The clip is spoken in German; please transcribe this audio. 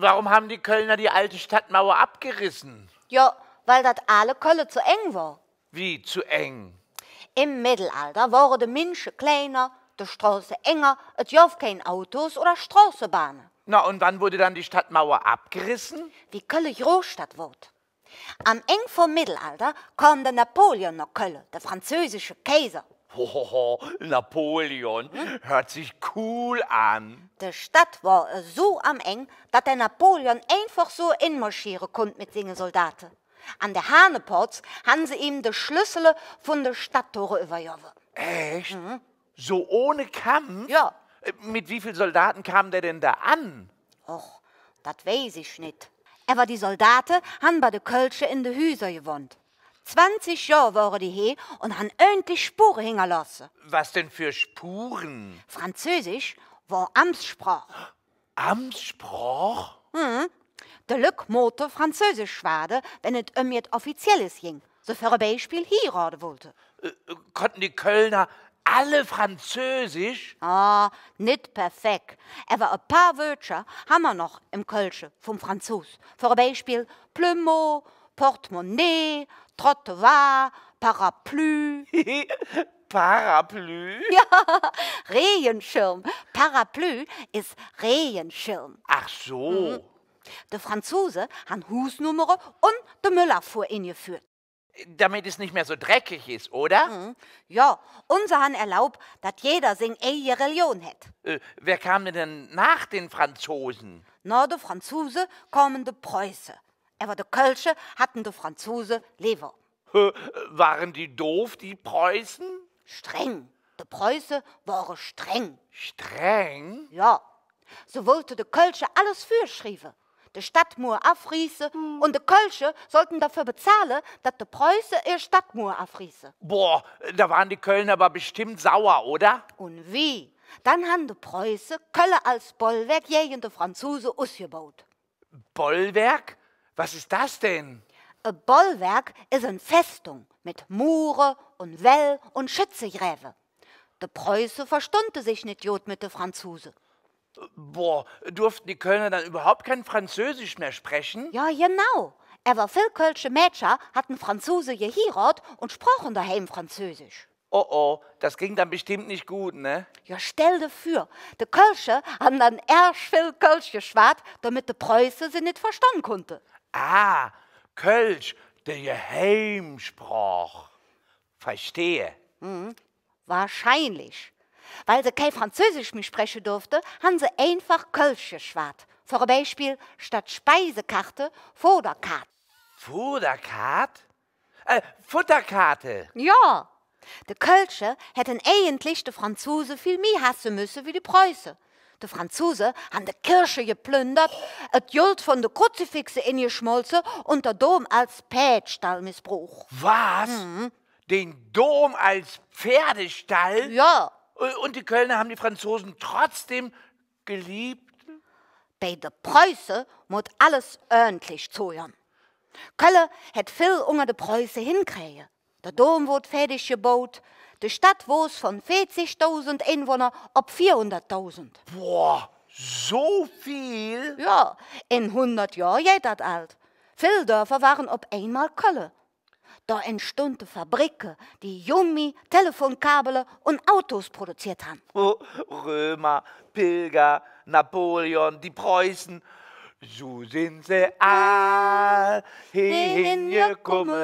warum haben die Kölner die alte Stadtmauer abgerissen? Ja, weil das alle Kölle zu eng war. Wie, zu eng? Im Mittelalter waren die Menschen kleiner, die Straßen enger, es gab keine Autos oder Straßenbahnen. Na, und wann wurde dann die Stadtmauer abgerissen? Wie Köln Großstadt wurde. Am Ende vom Mittelalter kam der Napoleon nach Köln, der französische Kaiser. Hohoho, Napoleon, hört sich cool an. Die Stadt war so am Eng, dass der Napoleon einfach so inmarschieren konnte mit seinen Soldaten. An der Haneplatz haben sie ihm die Schlüssel von der Stadttore übergeben. Echt? So ohne Kampf? Ja. Mit wie vielen Soldaten kam der denn da an? Och, das weiß ich nicht. Aber die Soldaten haben bei den Kölschen in den Häusern gewohnt. 20 Jahre waren die hier und haben endlich Spuren hinterlassen. Was denn für Spuren? Französisch war Amtssprache. Amtssprach? Der Lück mochte Französisch schwade, wenn es jetzt Offizielles ging. So für ein Beispiel heiraten wollte. Konnten die Kölner alle Französisch? Ah, nicht perfekt. Aber ein paar Wörter haben wir noch im Kölschen vom Franzos. Für ein Beispiel Plumeau, Portemonnaie, Trottoir, Parapluie. Parapluie? Ja, Regenschirm. Parapluie ist Regenschirm. Ach so. Die Franzosen haben Hausnummern und die Müllabfuhr eingeführt. Damit es nicht mehr so dreckig ist, oder? Ja, unser haben erlaubt, dass jeder seine eigene Religion hat. Wer kam denn nach den Franzosen? Nach den Franzosen kamen die Preußen. Aber die Kölsche hatten die Franzosen lieber. Waren die doof, die Preußen? Streng. Die Preußen waren streng. Streng? Ja. So wollte die Kölsche alles fürschreiben. Die Stadtmauer abreißen und die Kölsche sollten dafür bezahlen, dass die Preußen ihre Stadtmauer abreißen. Boah, da waren die Kölner aber bestimmt sauer, oder? Und wie? Dann haben die Preußen Köln als Bollwerk gegen die Franzosen ausgebaut. Bollwerk? Was ist das denn? Ein Bollwerk ist eine Festung mit Muren und Well und Schützegräben. Die Preußen verstunden sich nicht gut mit den Franzosen. Boah, durften die Kölner dann überhaupt kein Französisch mehr sprechen? Ja, genau. Aber viele kölsche Mädchen hatten Franzosen geheiratet und sprachen daheim Französisch. Oh oh, das ging dann bestimmt nicht gut, ne? Ja, stell dir vor, die Kölsche haben dann erst viel Kölsch geschwatzt, damit die Preußen sie nicht verstanden konnten. Ah, Kölsch, der Geheimsprach. Verstehe. Wahrscheinlich. Weil sie kein Französisch mehr sprechen durfte, haben sie einfach Kölsch geschwatzt. Für ein Beispiel statt Speisekarte Futterkarte. Futterkarte? Futterkarte. Ja, die Kölsche hätten eigentlich die Franzosen viel mehr hassen müssen wie die Preußen. Die Franzosen haben die Kirche geplündert, das Geld von den Kruzifixen ingeschmolzen und der Dom als Pätstall missbraucht. Was? Den Dom als Pferdestall? Ja, Und die Kölner haben die Franzosen trotzdem geliebt? bei den Preußen muss alles ordentlich zuhören. Köln hat viel unter den Preußen hinkriegen. Der Dom wurde fertig gebaut. Die Stadt wuchs von 40.000 Einwohnern auf 400.000. Boah, so viel? Ja, in 100 Jahren geht das alt. Viele Dörfer waren auf einmal Köln. Da entstanden Fabriken, die Jummi, Telefonkabel und Autos produziert haben. Oh, Römer, Pilger, Napoleon, die Preußen. So sind sie all hingekommen.